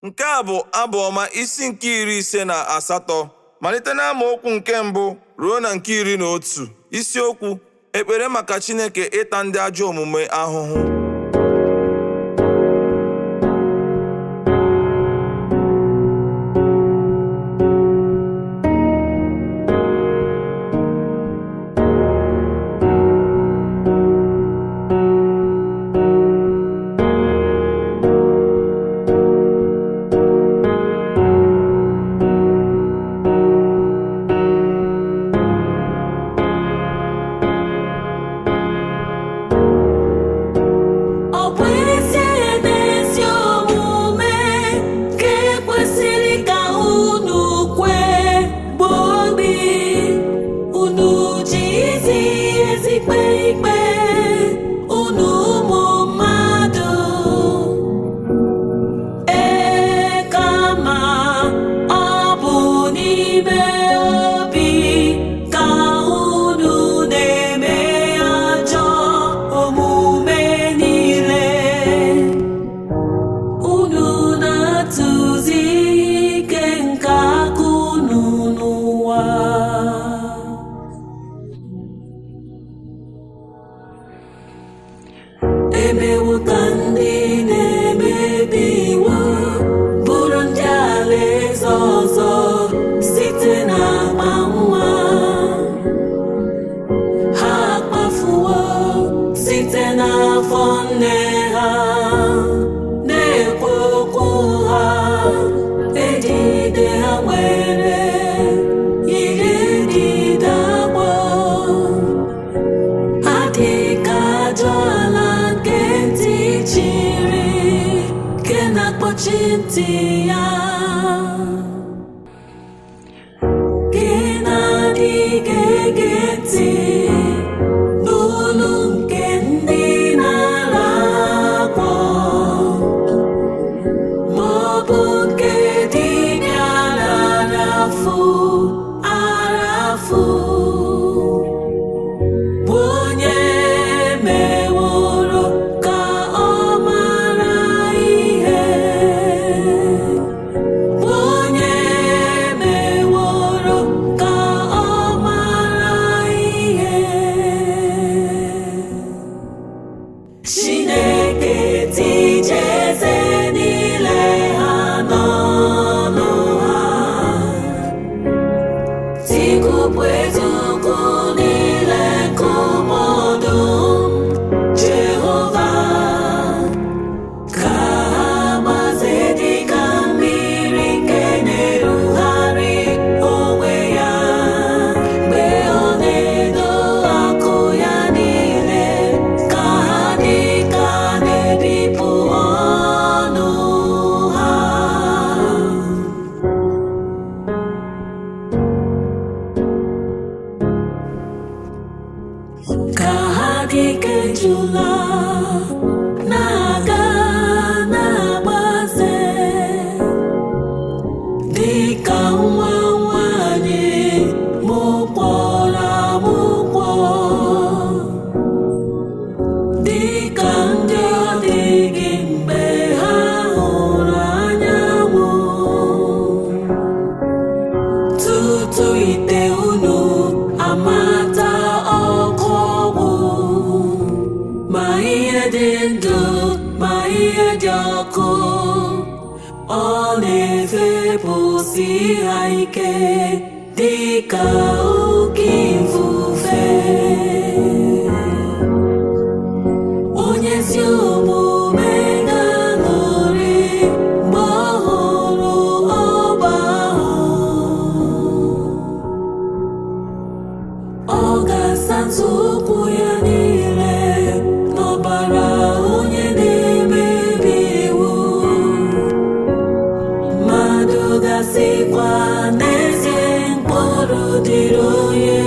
Nke a bụ abụ ọma isi nke 58 malite n'amaokwu nke 1 ruo na nke 11. Isiokwu: ekpere maka Chineke ịta ndị ajọ omume ahụhụ. Emewo ka ndị na-emebi iwu bụrụ ndị alaeze ọzọ site n'agba nwa ha kpafuo site n'afọ nne ha, na-ekwu okwu ha, edide ha nwere ihe edide agbọ, ha dị ka ajọ ala ke na-akpọchi ntị ya, ke na-adịghị ege ntị n'olu nke ndị na-ala agwọ, ma ọ bụ nke dibịa na-arafu arafu, bụ onye meworo ka ọ mara ihe, bụ onye meworo ka ọ mara ihe. Chineke tije eze niile ha n'ọnụ ha, tikupụ eziokwu niile nke ụmụ ọdụm Jehova, ka ha gbaze dịka mmiri nke na-erugharị onwe ya mgbe ọ na-edo akụ ya niile, ka ha dịka na-ebipụ ọnụ ha. Ka ha dịka ejula na-aga na-agbaze, dịka nwa nwanyị mụkpọrọ amụkpọ, dịka ndị ọ dịghị mgbe ha hụrụ anyanwụ, tutu ite unu amata ọkụ ọgwụ, ma ihe dị ndụ ma ihe dị ọkụ, ọ na-efepụsị ha ike dịka oke ifufe. Onye ezi omume ga-aṅụrị mgbe ọ hụrụ ọgba ahụ, ọ ga-asatụ ụkwụ ya niile n'ọbara onye na-emebi iwu. Mmadụ ga-asịkwa n'ezie mkpụrụ dịrị onye